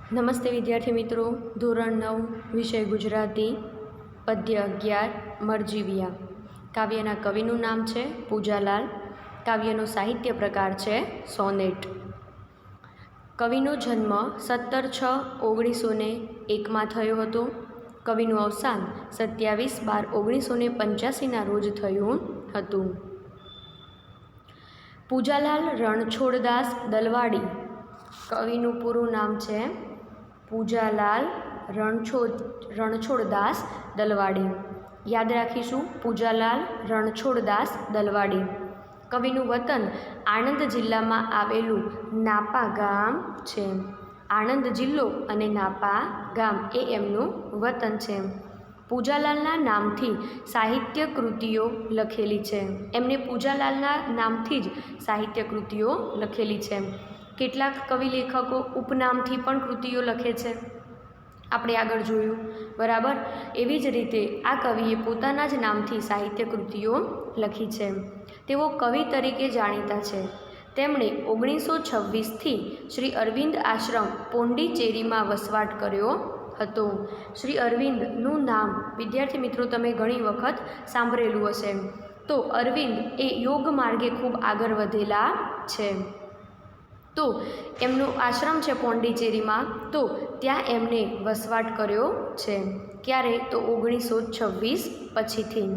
નમસ્તે વિદ્યાર્થી મિત્રો, ધોરણ 9 વિષય ગુજરાતી, પદ્ય 11 મરજીવિયા. કાવ્યના કવિનું નામ છે પૂજાલાલ. કાવ્યનો સાહિત્ય પ્રકાર છે સોનેટ. કવિનો જન્મ 17/6/1901 થયો હતો. કવિનું અવસાન 27/12/1985 રોજ થયું હતું. પૂજાલાલ રણછોડદાસ દલવાડી. કવિનું પૂરું નામ છે પૂજાલાલ રણછોડદાસ દલવાડી. યાદ રાખીશું, પૂજાલાલ રણછોડદાસ દલવાડી. કવિનું વતન આણંદ જિલ્લામાં આવેલું નાપા ગામ છે. આણંદ જિલ્લો અને નાપા ગામ એ એમનું વતન છે. પૂજાલાલના નામથી સાહિત્ય કૃતિઓ લખેલી છે. એમને પૂજાલાલના નામથી જ સાહિત્ય કૃતિઓ લખેલી છે. કેટલાક કવિ લેખકો ઉપનામથી પણ કૃતિઓ લખે છે, આપણે આગળ જોયું, બરાબર. એવી જ રીતે આ કવિએ પોતાના જ નામથી સાહિત્ય કૃતિઓ લખી છે. તેઓ કવિ તરીકે જાણીતા છે. તેમણે 1926થી શ્રી અરવિંદ આશ્રમ પોંડિચેરીમાં વસવાટ કર્યો હતો. શ્રી અરવિંદનું નામ વિદ્યાર્થી મિત્રો તમે ઘણી વખત સાંભળેલું હશે. તો અરવિંદ એ યોગ માર્ગે ખૂબ આગળ વધેલા છે. તો એમનો આશ્રમ છે પોંડિચેરીમાં, તો ત્યાં એમને વસવાટ કર્યો છે. ક્યારે? તો 1926 પછીથી.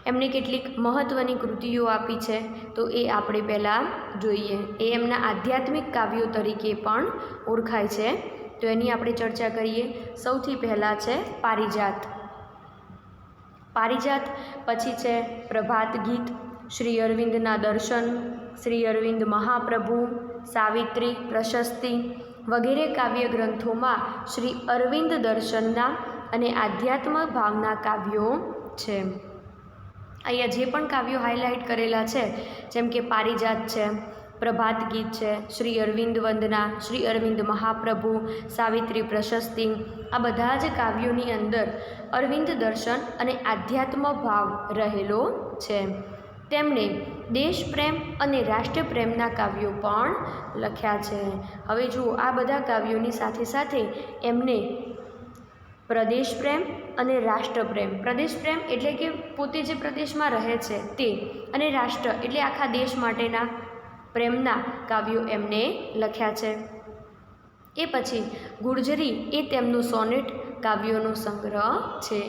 એમને કેટલીક મહત્ત્વની કૃતિઓ આપી છે, તો એ આપણે પહેલાં જોઈએ. એ એમના આધ્યાત્મિક કાવ્યો તરીકે પણ ઓળખાય છે, તો એની આપણે ચર્ચા કરીએ. સૌથી પહેલાં છે પારિજાત. પારિજાત પછી છે પ્રભાત ગીત, શ્રી અરવિંદના દર્શન, શ્રી અરવિંદ મહાપ્રભુ, સાવિત્રી, પ્રશસ્તિ વગેરે કાવ્ય ગ્રંથોમાં શ્રી અરવિંદ દર્શનના અને આધ્યાત્મ ભાવના કાવ્યો છે. અહીંયા જે પણ કાવ્યો હાઇલાઇટ કરેલા છે, જેમ કે પારિજાત છે, પ્રભાત ગીત છે, શ્રી અરવિંદ વંદના, શ્રી અરવિંદ મહાપ્રભુ, સાવિત્રી, પ્રશસ્તિ, આ બધા જ કાવ્યોની અંદર અરવિંદ દર્શન અને આધ્યાત્મ ભાવ રહેલો છે. તેમણે દેશપ્રેમ અને રાષ્ટ્રપ્રેમના કાવ્યો પણ લખ્યા છે. હવે જુઓ, આ બધા કાવ્યોની સાથે સાથે એમને પ્રદેશ પ્રેમ અને રાષ્ટ્રપ્રેમ, પ્રદેશ પ્રેમ એટલે કે પોતે જે પ્રદેશમાં રહે છે તે, અને રાષ્ટ્ર એટલે આખા દેશ માટેના પ્રેમના કાવ્યો એમને લખ્યા છે. એ પછી ગુર્જરી એ તેમનું સોનેટ કાવ્યોનો સંગ્રહ છે.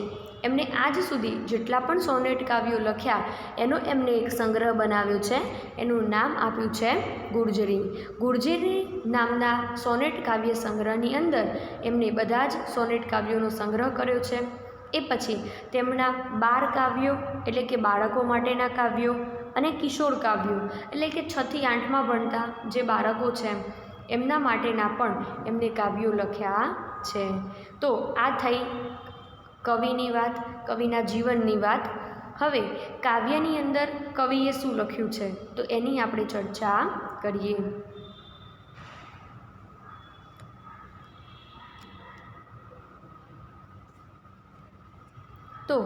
એમને આજ સુધી જેટલા પણ સોનેટ કાવ્યો લખ્યા એનો એમને એક સંગ્રહ બનાવ્યો છે. એનું નામ આપ્યું છે ગુર્જરી. ગુર્જરી નામના સોનેટ કાવ્ય સંગ્રહની અંદર એમને બધા જ સોનેટ કાવ્યોનો સંગ્રહ કર્યો છે. એ પછી તેમના 12 કાવ્યો એટલે કે બાળકો માટેના કાવ્યો અને કિશોર કાવ્યો એટલે કે 6 થી 8માં ભણતા જે બાળકો છે એમના માટેના પણ એમને કાવ્યો લખ્યા છે. તો આ થઈ કવિની વાત, કવિના જીવનની વાત. હવે કાવ્યની અંદર કવિએ શું લખ્યું છે તો એની આપણે ચર્ચા કરીએ. તો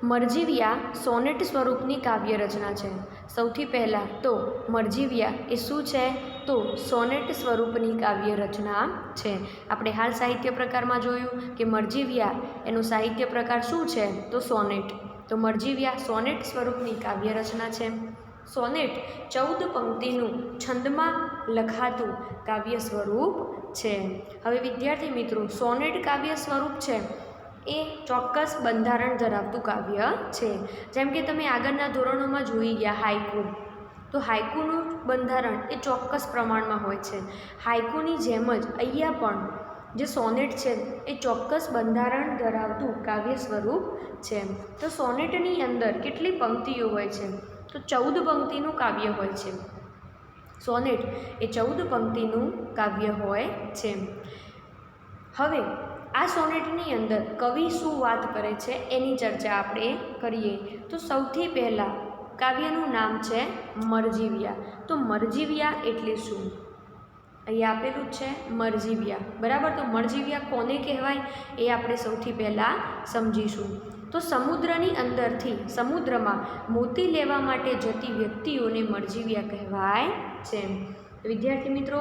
મરજીવિયા સોનેટ સ્વરૂપની કાવ્ય રચના છે. સૌથી પહેલાં તો મરજીવિયા એ શું છે તો સોનેટ સ્વરૂપની કાવ્ય રચના છે. આપણે હાલ સાહિત્ય પ્રકારમાં જોયું કે મરજીવિયા એનો સાહિત્ય પ્રકાર શું છે તો સોનેટ. તો મરજીવિયા સોનેટ સ્વરૂપની કાવ્ય રચના છે. સોનેટ 14 પંક્તિનું છંદમાં લખાતું કાવ્ય સ્વરૂપ છે. હવે વિદ્યાર્થી મિત્રો, સોનેટ કાવ્ય સ્વરૂપ છે એ ચોક્કસ બંધારણ ધરાવતું કાવ્ય છે. જેમ કે તમે આગળના ધોરણોમાં જોઈ ગયા હાઇકુ, તો હાઇકુનું બંધારણ એ ચોક્કસ પ્રમાણમાં હોય છે. હાઇકુની જેમ જ અહીંયા પણ જે સોનેટ છે એ ચોક્કસ બંધારણ ધરાવતું કાવ્ય સ્વરૂપ છે. તો સોનેટની અંદર કેટલી પંક્તિઓ હોય છે તો 14 પંક્તિનું કાવ્ય હોય છે. સોનેટ એ 14 પંક્તિનું કાવ્ય હોય છે. હવે આ સોનેટની અંદર કવિ શું વાત કરે છે એની ચર્ચા આપણે કરીએ. તો સૌથી પહેલાં કાવ્યનું નામ છે મરજીવિયા. તો મરજીવિયા એટલે શું? અહીં આપેલું છે મરજીવિયા, બરાબર. તો મરજીવિયા કોને કહેવાય એ આપણે સૌથી પહેલાં સમજીશું. તો સમુદ્રની અંદરથી સમુદ્રમાં મોતી લેવા માટે જતી વ્યક્તિઓને મરજીવિયા કહેવાય છે. વિદ્યાર્થી મિત્રો,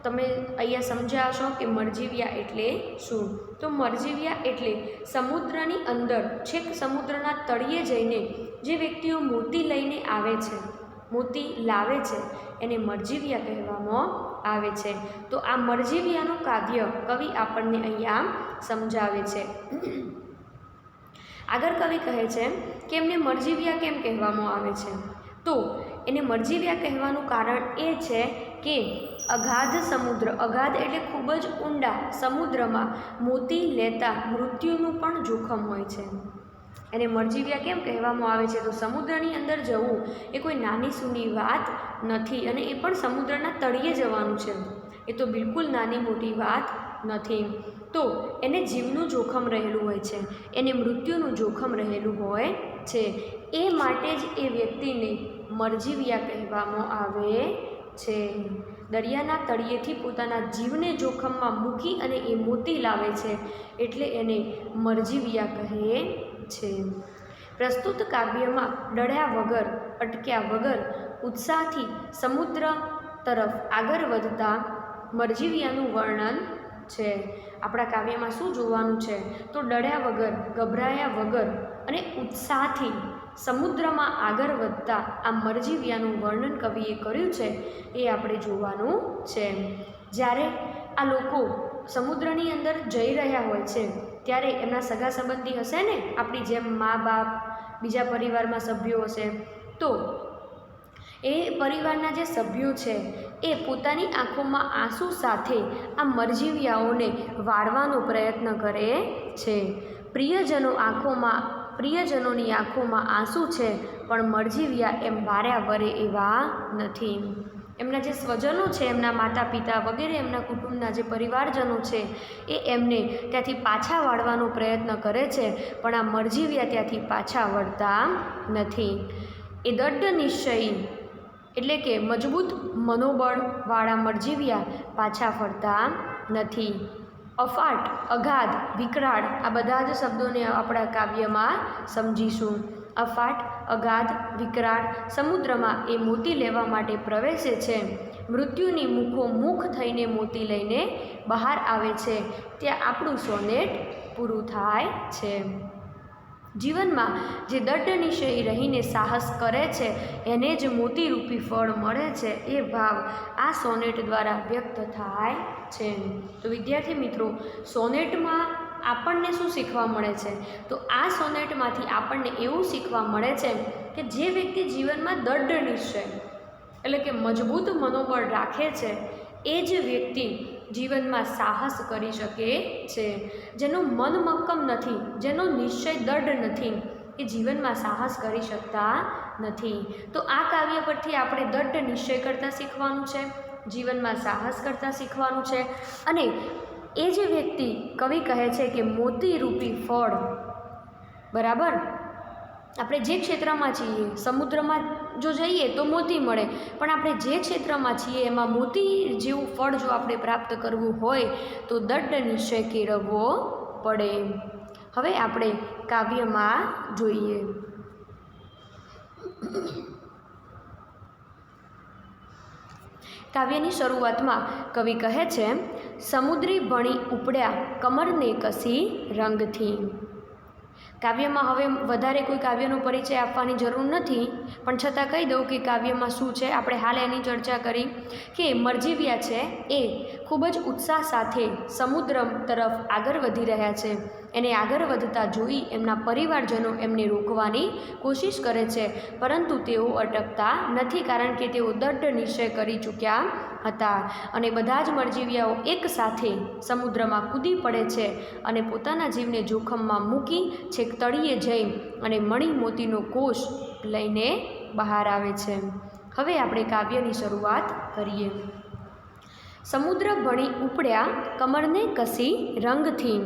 તમે અહીંયા સમજ્યા હશો કે મરજીવ્યા એટલે શું. તો મરજીવ્યા એટલે સમુદ્રની અંદર છેક સમુદ્રના તળિયે જઈને જે વ્યક્તિઓ મોતી લઈને આવે છે, મોતી લાવે છે, એને મરજીવ્યા કહેવામાં આવે છે. તો આ મરજીવ્યાનું કાવ્ય કવિ આપણને અહીંયા સમજાવે છે. આગળ કવિ કહે છે કે એમને મરજીવ્યા કેમ કહેવામાં આવે છે. તો એને મરજીવ્યા કહેવાનું કારણ એ છે કે અગાધ સમુદ્ર, અગાધ એટલે ખૂબ જ ઊંડા સમુદ્રમાં મોતી લેતા મૃત્યુનું પણ જોખમ હોય છે. એને મરજીવ્યા કેમ કહેવામાં આવે છે. તો સમુદ્રની અંદર જવું એ કોઈ નાની સૂની વાત નથી, અને એ પણ સમુદ્રના તળિયે જવાનું છે. એ તો બિલકુલ નાની મોટી વાત નથી. તો એને જીવનું જોખમ રહેલું હોય છે, એને મૃત્યુનું જોખમ રહેલું હોય છે. એ માટે જ એ વ્યક્તિને મરજીવ્યા કહેવામાં આવે છે. દરિયાના તળિયેથી પોતાના જીવને જોખમમાં મૂકી અને એ મોતી લાવે છે, એટલે એને મરજીવ્યા કહે છે. પ્રસ્તુત કાવ્યમાં ડળ્યા વગર, અટક્યા વગર ઉત્સાહથી સમુદ્ર તરફ આગળ વધતા મરજીવ્યાનું વર્ણન છે. આપણા કાવ્યમાં શું જોવાનું છે. તો ડળ્યા વગર, ગભરાયા વગર અને ઉત્સાહથી સમુદ્રમાં આગળ વધતા આ મરજીવ્યાનું વર્ણન કવિએ કર્યું છે, એ આપણે જોવાનું છે. જ્યારે આ લોકો સમુદ્રની અંદર જઈ રહ્યા હોય છે ત્યારે એમના સગા સંબંધી હશે ને, આપણી જેમ મા બાપ, બીજા પરિવારમાં સભ્યો હશે. તો એ પરિવારના જે સભ્યો છે એ પોતાની આંખોમાં આંસુ સાથે આ મરજીવ્યાઓને વાળવાનો પ્રયત્ન કરે છે. પ્રિયજનોની આંખોમાં આંસુ છે, પણ મરજીવ્યા એમ વાર્યા વરે એવા નથી. એમના જે સ્વજનો છે, એમના માતા પિતા વગેરે એમના કુટુંબના જે પરિવારજનો છે એ એમને ત્યાંથી પાછા વાળવાનો પ્રયત્ન કરે છે, પણ આ મરજીવ્યા ત્યાંથી પાછા વળતા નથી. એ દૃઢ નિશ્ચયી એટલે કે મજબૂત મનોબળવાળા મરજીવ્યા પાછા ફરતા નથી. અફાટ, અગાધ, વિકરાળ આ બધા જ શબ્દોને આપણા કાવ્યમાં સમજીશું. અફાટ, અગાધ, વિકરાળ સમુદ્રમાં એ મોતી લેવા માટે પ્રવેશે છે. મૃત્યુની મુખોમુખ થઈને મોતી લઈને બહાર આવે છે. ત્યાં આપણું સોનેટ પૂરું થાય છે. જીવનમાં જે દૃઢ નિશ્ચયી રહીને સાહસ કરે છે એને જ મોતીરૂપી ફળ મળે છે, એ ભાવ આ સોનેટ દ્વારા વ્યક્ત થાય છે. તો વિદ્યાર્થી મિત્રો, સોનેટમાં આપણને શું શીખવા મળે છે. તો આ સોનેટમાંથી આપણને એવું શીખવા મળે છે કે જે વ્યક્તિ જીવનમાં દૃઢ નિશ્ચય એટલે કે મજબૂત મનોબળ રાખે છે, એ જ વ્યક્તિ જીવનમાં સાહસ કરી શકે છે. જેનું મન મક્કમ નથી, જેનો નિશ્ચય દૃઢ નથી, એ જીવનમાં સાહસ કરી શકતા નથી. તો આ કાવ્ય પરથી આપણે દૃઢ નિશ્ચય કરતાં શીખવાનું છે, જીવનમાં સાહસ કરતાં શીખવાનું છે. અને એ જે વ્યક્તિ, કવિ કહે છે કે મોતીરૂપી ફળ, બરાબર, આપણે જે ક્ષેત્રમાં છીએ, સમુદ્રમાં જો જઈએ તો મોતી મળે, પણ આપણે જે ક્ષેત્રમાં છીએ એમાં મોતી જેવું ફળ જો આપણે પ્રાપ્ત કરવું હોય તો દૃઢ નિશ્ચય કેળવવો પડે. હવે આપણે કાવ્યમાં જોઈએ. કાવ્યની શરૂઆતમાં કવિ કહે છે, સમુદ્રી ભણી ઉપડ્યા કમરને કસી રંગથી. કાવ્યમાં હવે વધારે કોઈ કાવ્યનો પરિચય આપવાની જરૂર નથી, પણ છતાં કહી દઉં કે કાવ્યમાં શું છે. આપણે હાલ એની ચર્ચા કરી કે મરજીવ્યા છે એ ખૂબ જ ઉત્સાહ સાથે સમુદ્ર તરફ આગળ વધી રહ્યા છે. એને આગળ વધતા જોઈ એમના પરિવારજનો એમને રોકવાની કોશિશ કરે છે, પરંતુ તેઓ અટકતા નથી, કારણ કે તેઓ દૃઢ નિશ્ચય કરી ચૂક્યા હતા. અને બધા જ મરજીવ્યાઓ એક સાથે સમુદ્રમાં કૂદી પડે છે અને પોતાના જીવને જોખમમાં મૂકી છેક તળિયે જઈ અને મણી મોતીનો કોષ લઈને બહાર આવે છે. હવે આપણે કાવ્યની શરૂઆત કરીએ. સમુદ્ર ભણી ઉપડ્યા કમરને કસી રંગથી.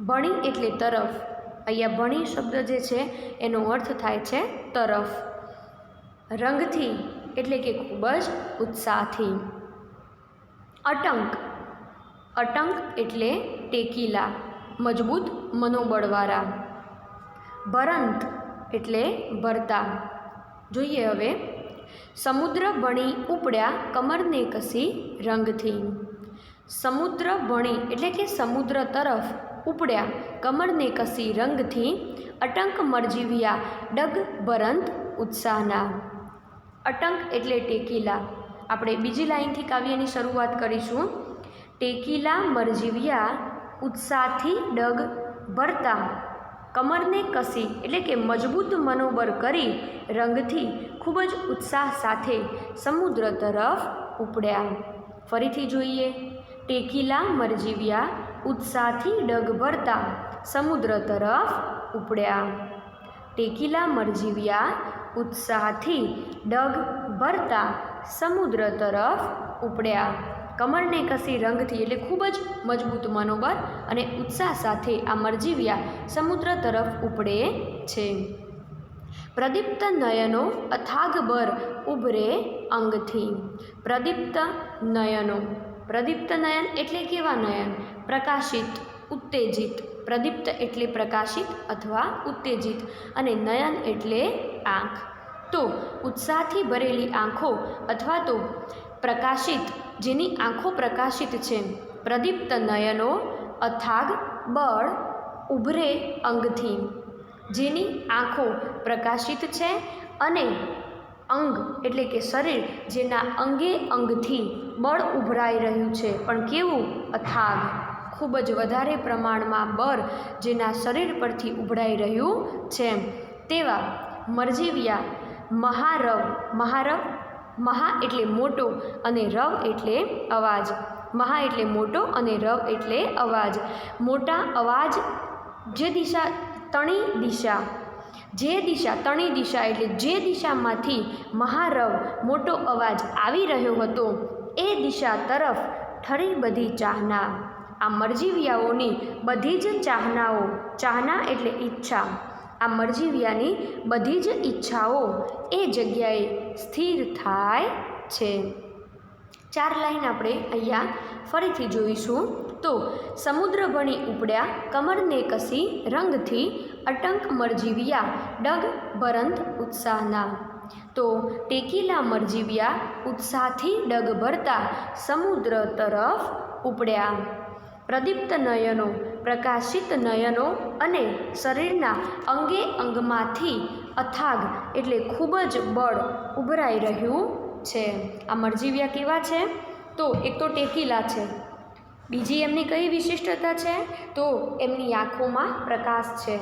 ભણી એટલે તરફ. અહીંયા ભણી શબ્દ જે છે એનો અર્થ થાય છે તરફ. રંગથી એટલે કે ખૂબ જ ઉત્સાહથી. અટંક. અટંક એટલે ટેકીલા, મજબૂત મનોબળવાળા. ભરંત એટલે ભરતા. જોઈએ હવે. સમુદ્ર ભણી ઉપડ્યા કમરને કસી રંગથી. સમુદ્ર ભણી એટલે કે સમુદ્ર તરફ ઉપડ્યા કમરને કસી રંગથી, અટંક મરજીવ્યા ડગ ભરંત ઉત્સાહના. અટંક એટલે ટેકીલા. આપણે બીજી લાઈનથી કાવ્યની શરૂઆત કરીશું. ટેકીલા મરજીવ્યા ઉત્સાહથી ડગ ભરતા, કમરને કસી એટલે કે મજબૂત મનોબળ કરી, રંગથી ખૂબ જ ઉત્સાહ સાથે સમુદ્ર તરફ ઉપડ્યા. ફરીથી જોઈએ. ટેકીલા મરજીવ્યા ઉત્સાહથી ડગ ભરતા, સમુદ્ર તરફ ઉપડ્યા. ટેકીલા મરજીવ્યા ઉત્સાહથી ડગ ભરતા, સમુદ્ર તરફ ઉપડ્યા. કમરને કસી રંગથી એટલે ખૂબ જ મજબૂત મનોબળ અને ઉત્સાહ સાથે આ મરજીવ્યા સમુદ્ર તરફ ઉપડે છે. પ્રદીપ્ત નયનો અથાગબર ઉભરે અંગથી. પ્રદીપ્ત નયનો. પ્રદીપ્ત નયન એટલે કેવા નયન? પ્રકાશિત, ઉત્તેજિત. પ્રદીપ્ત એટલે પ્રકાશિત અથવા ઉત્તેજિત અને નયન એટલે આંખ. તો ઉત્સાહથી ભરેલી આંખો અથવા તો પ્રકાશિત, જેની આંખો પ્રકાશિત છે. પ્રદીપ્ત નયનો અથાગ બળ ઉભરે અંગથી. જેની આંખો પ્રકાશિત છે અને અંગ એટલે કે શરીર, જેના અંગે અંગથી બળ ઉભરાઈ રહ્યું છે. પણ કેવું? અથાગ, ખૂબ જ વધારે પ્રમાણમાં બળ જેના શરીર પરથી ઉભરાઈ રહ્યું છે. તેવા મરજીવ્યા મહારવ. મહારવ, મહા એટલે મોટો અને રવ એટલે અવાજ. મહા એટલે મોટો અને રવ એટલે અવાજ. મોટા અવાજ, જે દિશા તણી દિશા, જે દિશા તણી દિશા એટલે જે દિશામાંથી મહારવ મોટો અવાજ આવી રહ્યો હતો એ દિશા તરફ ઠરી બધી ચાહના. આ મરજીવ્યાઓની બધી જ ચાહનાઓ, ચાહના એટલે ઈચ્છા, આ મરજીવ્યાની બધી જ ઈચ્છાઓ એ જગ્યાએ સ્થિર થાય છે. 4 લાઈન આપણે અહીંયા ફરીથી જોઈશું. તો સમુદ્ર ભણી ઉપડ્યા કમરને કસી રંગથી, અટંક મરજીવ્યા ડગ ભરંત ઉત્સાહના. તો ટેકીલા મરજીવ્યા ઉત્સાહથી ડગ ભરતા સમુદ્ર તરફ ઉપડ્યા. પ્રદીપ્ત નયનો, પ્રકાશિત નયનો અને શરીરના અંગે અંગમાંથી અથાગ એટલે ખૂબ જ બળ ઉભરાઈ રહ્યું છે. આ મરજીવ્યા કેવા છે? તો એક તો ટેકીલા છે. બીજી એમની કઈ વિશિષ્ટતા છે? તો એમની આંખોમાં પ્રકાશ છે,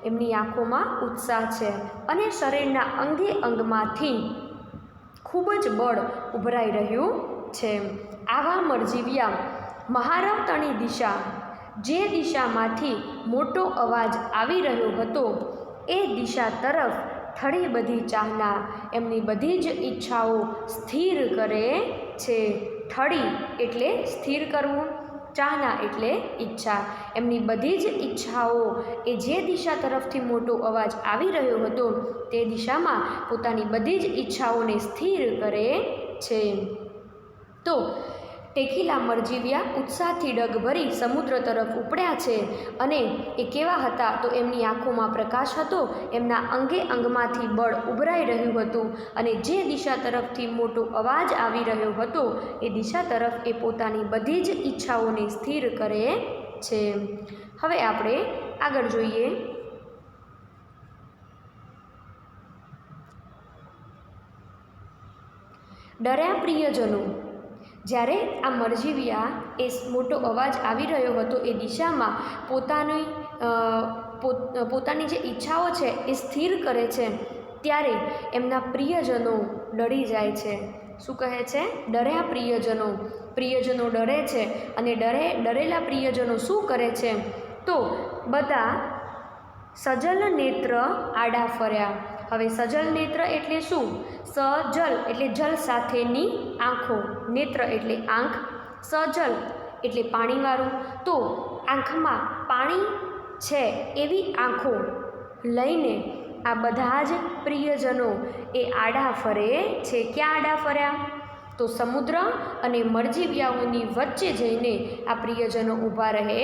એમની આંખોમાં ઉત્સાહ છે અને શરીરના અંગે અંગમાંથી ખૂબ જ બળ ઉભરાઈ રહ્યું છે. આવા મરજીવ્યા મહારવ તણી દિશા, જે દિશામાંથી મોટો અવાજ આવી રહ્યો હતો એ દિશા તરફ ઠળી બધી ચાહના, એમની બધી જ ઈચ્છાઓ સ્થિર કરે છે. ઠળી એટલે સ્થિર કરવું, ચાહના એટલે ઈચ્છા. એમની બધી જ ઈચ્છાઓ એ જે દિશા તરફથી મોટો અવાજ આવી રહ્યો હતો તે દિશામાં પોતાની બધી જ ઈચ્છાઓને સ્થિર કરે છે. તો ટેકીલા મરજીવ્યા ઉત્સાહથી ડગ ભરી સમુદ્ર તરફ ઉપડ્યા છે. અને એ કેવા હતા? તો એમની આંખોમાં પ્રકાશ હતો, એમના અંગે અંગમાંથી બળ ઉભરાઈ રહ્યું હતું અને જે દિશા તરફથી મોટો અવાજ આવી રહ્યો હતો એ દિશા તરફ એ પોતાની બધી જ ઈચ્છાઓને સ્થિર કરે છે. હવે આપણે આગળ જોઈએ. ડર્યા પ્રિયજનો. જ્યારે આ મરજીવ્યા એ મોટો અવાજ આવી રહ્યો હતો એ દિશામાં પોતાની જે ઈચ્છાઓ છે એ સ્થિર કરે છે, ત્યારે એમના પ્રિયજનો ડરી જાય છે. શું કહે છે? ડર્યા પ્રિયજનો. પ્રિયજનો ડરે છે અને ડરેલા પ્રિયજનો શું કરે છે? તો બધા સજલ નેત્ર આડા ફર્યા. હવે સજલ નેત્ર એટલે શું? સજલ એટલે જલ સાથેની આંખો, નેત્ર એટલે આંખ, સજલ એટલે પાણીવાળું. તો આંખમાં પાણી છે એવી આંખો લઈને આ બધા જ પ્રિયજનો એ આડા ફરે છે. ક્યાં આડા ફર્યા? તો સમુદ્ર અને મરજીવ્યાઓની વચ્ચે જઈને આ પ્રિયજનો ઊભા રહે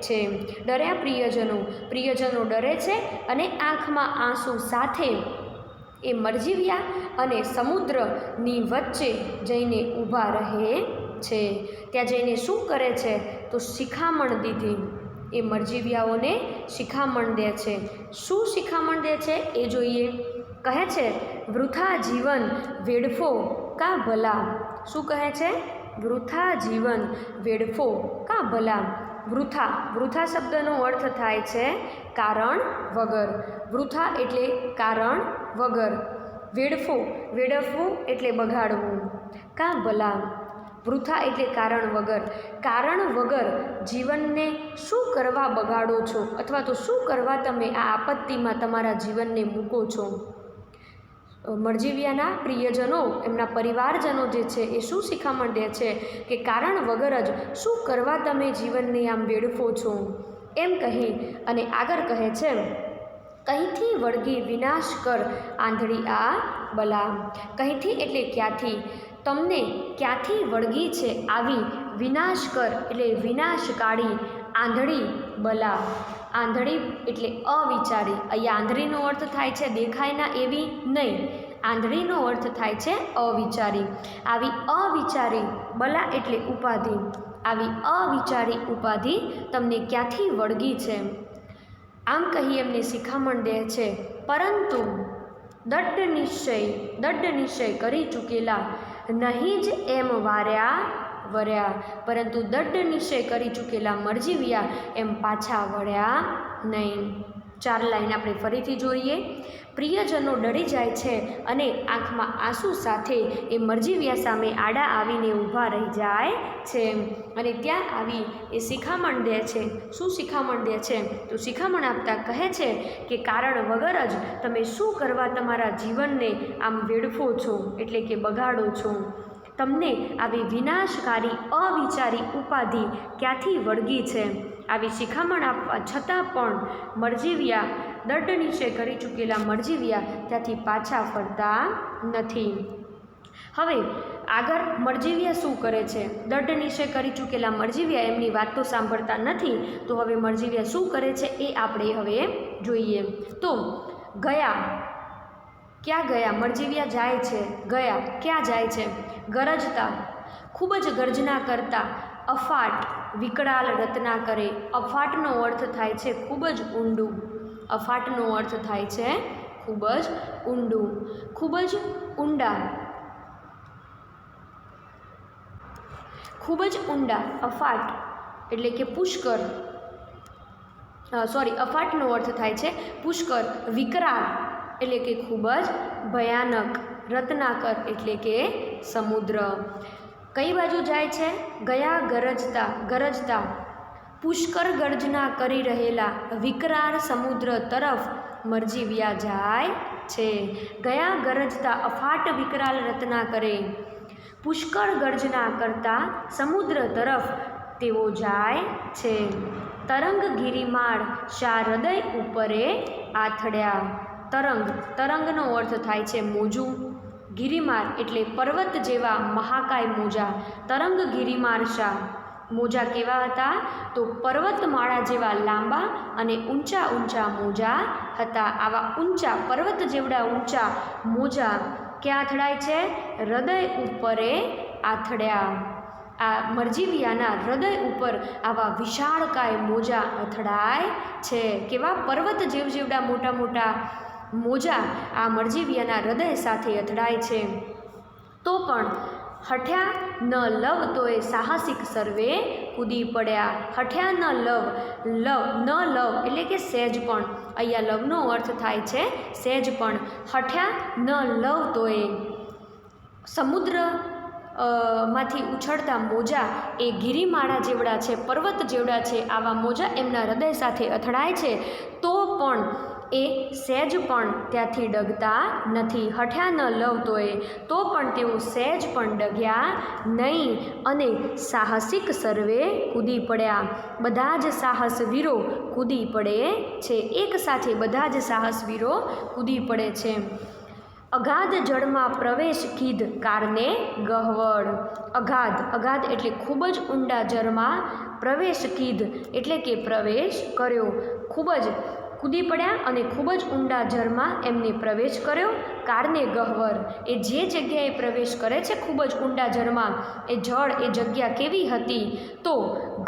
છે. ડર્યા પ્રિયજનો. પ્રિયજનો ડરે છે અને આંખમાં આંસુ સાથે એ મરજીવ્યા અને સમુદ્રની વચ્ચે જઈને ઊભા રહે છે. ત્યાં જઈને શું કરે છે? તો શિખામણ દીધી. એ મરજીવ્યાઓને શિખામણ દે છે. શું શિખામણ દે છે એ જોઈએ. કહે છે, વૃથા જીવન વેડફો કા ભલા. શું કહે છે? વૃથા જીવન વેડફો કા ભલા. વૃથા, વૃથા શબ્દનો અર્થ થાય છે કારણ વગર. વૃથા એટલે કારણ વગર. વેડફો, વેડફવું એટલે બગાડવું. કા ભલા, વૃથા એટલે કારણ વગર. કારણ વગર જીવનને શું કરવા બગાડો છો, અથવા તો શું કરવા તમે આ આપત્તિમાં તમારા જીવનને મૂકો છો? મરજીવ્યાના પ્રિયજનો, એમના પરિવારજનો જે છે એ શું શિખામણ દે છે કે કારણ વગર જ શું કરવા તમે જીવનને આમ વેડફો છો, એમ કહી અને આગળ કહે છે, કંઈથી વળગી વિનાશ કર આંધળી આ બલા. કંઈથી એટલે ક્યાંથી, તમને ક્યાંથી વળગી છે આવી વિનાશ કર એટલે વિનાશકાળી આંધળી બલા. આંધળી એટલે અવિચારી. અહીંયા આંધળીનો અર્થ થાય છે દેખાય ના એવી નહીં. આંધળીનો અર્થ થાય છે અવિચારી. આવી અવિચારી બલા એટલે ઉપાધિ. આવી અવિચારી ઉપાધિ તમને ક્યાંથી વળગી છે, આમ કહી એમને શિખામણ દે છે. પરંતુ દઢ નિશ્ચય કરી ચૂકેલા નહીં જ એમ વર્યા. પરંતુ દઢ નિશ્ચય કરી ચૂકેલા મરજીવ્યા એમ પાછા વળ્યા નહીં. 4 લાઈન આપણે ફરીથી જોઈએ. પ્રિયજનો ડરી જાય છે અને આંખમાં આંસુ સાથે એ મરજીવ્યા સામે આડા આવીને ઊભા રહી જાય છે અને ત્યાં આવી એ શિખામણ દે છે. શું શિખામણ દે છે? તો શિખામણ આપતા કહે છે કે કારણ વગર જ તમે શું કરવા તમારા જીવનને આમ વેડફો છો, એટલે કે બગાડો છો. તમને આવી વિનાશકારી અવિચારી ઉપાધિ ક્યાંથી વળગી છે? આવી શિખામણ આપવા છતાં પણ મરજીવ્યા, દઢ નિશ્ચય કરી ચૂકેલા મરજીવ્યા ત્યાંથી પાછા ફરતા નથી. હવે આગળ મરજીવ્યા શું કરે છે? દઢ નિશ્ચય કરી ચૂકેલા મરજીવ્યા એમની વાત તો સાંભળતા નથી. તો હવે મરજીવ્યા શું કરે છે એ આપણે હવે જોઈએ. તો ગયા, ક્યાં ગયા? મરજીવ્યા જાય છે. ગયા ક્યાં જાય છે? ગરજતા, ખૂબ જ ગર્જના કરતા. અફાટ, વિકરાળ રચના કરે. અફાટનો અર્થ થાય છે ખૂબ જ ઊંડું. અફાટનો અર્થ થાય છે ખૂબ જ ઊંડું, ખૂબ જ ઊંડા, ખૂબ જ ઊંડા. અફાટ એટલે કે પુષ્કર, અફાટનો અર્થ થાય છે પુષ્કર. વિકરાળ એટલે કે ખૂબ જ ભયાનક. રત્નાકર એટલે કે સમુદ્ર. કઈ બાજુ જાય છે? ગયા ગરજતા પુષ્કર ગર્જના કરી રહેલા વિકરાળ સમુદ્ર તરફ મરજીવ્યા જાય છે. ગયા ગરજતા અફાટ વિકરાળ રચના કરે, પુષ્કળ ગર્જના કરતા સમુદ્ર તરફ તેઓ જાય છે. તરંગ ગિરિમાળ શા હૃદય ઉપરે આથડ્યા. તરંગ, તરંગનો અર્થ થાય છે મોજું. ગિરિમાર એટલે પર્વત જેવા મહાકાય મોજા. તરંગ ગિરિમાર શા, મોજા કેવા હતા? તો પર્વતમાળા જેવા લાંબા અને ઊંચા ઊંચા મોજા હતા. આવા ઊંચા, પર્વત જેવડા ઊંચા મોજા ક્યાં અથડાય છે? હૃદય ઉપરે આથડ્યા. આ મરજીવ્યાના હૃદય ઉપર આવા વિશાળકાય મોજા અથડાય છે. કેવા? પર્વત જેવડા મોટા મોટા મોજા આ મરજીવ્યાના હૃદય સાથે અથડાય છે. તો પણ હઠ્યા ન લવ તો એ સાહસિક સર્વે કૂદી પડ્યા. હઠ્યા ન લવ, ન લવ એટલે કે સહેજ પણ. અહીંયા લવનો અર્થ થાય છે સહેજ પણ. હઠ્યા ન લવ તો એ સમુદ્ર માંથી ઉછળતા મોજા એ ગિરિમાળા જેવડા છે, પર્વત જેવડા છે. આવા મોજા એમના હૃદય સાથે અથડાય છે તો પણ એ સહેજ પણ ત્યાંથી ડગતા નથી. હઠ્યા ન લવ તો પણ તેઓ સહેજ પણ ડગ્યા નહીં અને સાહસિક સર્વે કૂદી પડ્યા. બધા જ સાહસવીરો કૂદી પડે છે. એક સાથે બધા જ સાહસવીરો કૂદી પડે છે. અગાધ જળમાં પ્રવેશ કીધ કારને ગહવડ. અગાધ એટલે ખૂબ જ ઊંડા જળમાં પ્રવેશ કીધ એટલે કે પ્રવેશ કર્યો. ખૂબ જ કૂદી પડ્યા અને ખૂબ જ ઊંડા જળમાં એમને પ્રવેશ કર્યો. કારને ગહ્વર, એ જે જગ્યાએ પ્રવેશ કરે છે ખૂબ જ ઊંડા જળમાં, એ જળ એ જગ્યા કેવી હતી? તો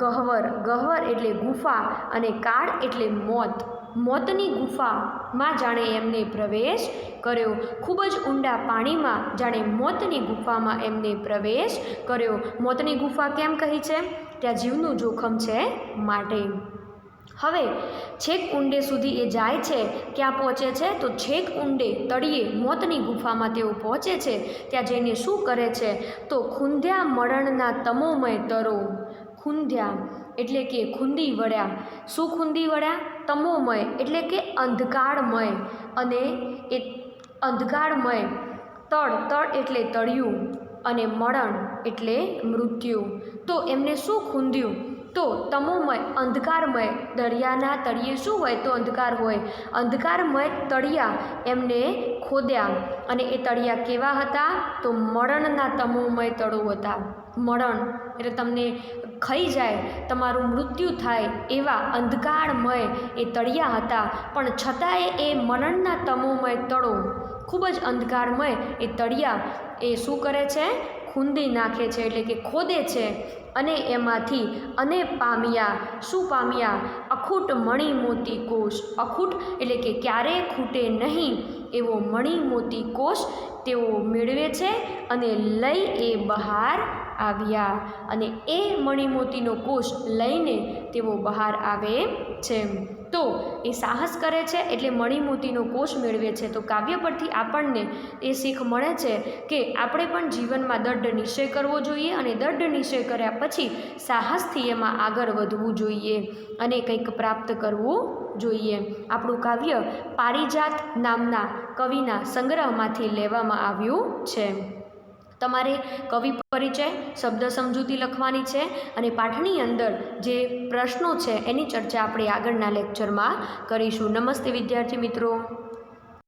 ગહ્વર, ગહ્વર એટલે ગુફા અને કાળ એટલે મોત, મોતની ગુફામાં જાણે એમને પ્રવેશ કર્યો. ખૂબ જ ઊંડા પાણીમાં જાણે મોતની ગુફામાં એમને પ્રવેશ કર્યો. મોતની ગુફા કેમ કહી છે? ત્યાં જીવનું જોખમ છે માટે. હવે છેક ઊંડે સુધી એ જાય છે. ક્યાં પહોંચે છે? તો છેક ઊંડે તળિયે મોતની ગુફામાં તેઓ પહોંચે છે. ત્યાં જઈને શું કરે છે? તો ખૂંદ્યા મરણના તમોમય તરો. ખૂંદ્યા એટલે કે ખૂંદી વળ્યા. શું ખૂંદી વળ્યા? તમોમય એટલે કે અંધકારમય, અને એ અંધકારમય તળ, તળ એટલે તળિયું, અને મરણ એટલે મૃત્યુ. તો એમને શું ખૂંદ્યું? તો તમોમય, અંધકારમય, દરિયાના તળિયે શું હોય? તો અંધકાર હોય. અંધકારમય તળિયા એમને ખોદ્યા, અને એ તળિયા કેવા હતા? તો મરણના તમોમય તળો હતા. મરણ એટલે તમને ખાઈ જાય, તમારું મૃત્યુ થાય એવા અંધકારમય એ તળિયા હતા. પણ છતાંય એ મરણના તમોમય તળો, ખૂબ જ અંધકારમય એ તળિયા એ શું કરે છે? ખૂંદી નાખે છે, એટલે કે ખોદે છે. અને એમાંથી અને પામ્યા. શું પામ્યા? અખૂટ મણિ મોતી કોષ. અખૂટ એટલે કે ક્યારેય ખૂટે નહીં એવો મણિ મોતી કોષ તેઓ મેળવે છે, અને લઈ એ બહાર આવ્યા. અને એ મણિમોતીનો કોષ લઈને તેઓ બહાર આવે છે. તો એ સાહસ કરે છે એટલે મણિમોતીનો કોષ મેળવે છે. તો કાવ્ય પરથી આપણને એ શીખ મળે છે કે આપણે પણ જીવનમાં દૃઢ નિશ્ચય કરવો જોઈએ, અને દૃઢ નિશ્ચય કર્યા પછી સાહસથી એમાં આગળ વધવું જોઈએ અને કંઈક પ્રાપ્ત કરવું જોઈએ. આપણું કાવ્ય પારિજાત નામના કવિના સંગ્રહમાંથી લેવામાં આવ્યું છે. તમારે કવિ પરિચય, શબ્દ સમજૂતી લખવાની છે, અને પાઠની અંદર જે પ્રશ્નો છે એની ચર્ચા આપણે આગળના લેક્ચરમાં કરીશું. નમસ્તે વિદ્યાર્થી મિત્રો.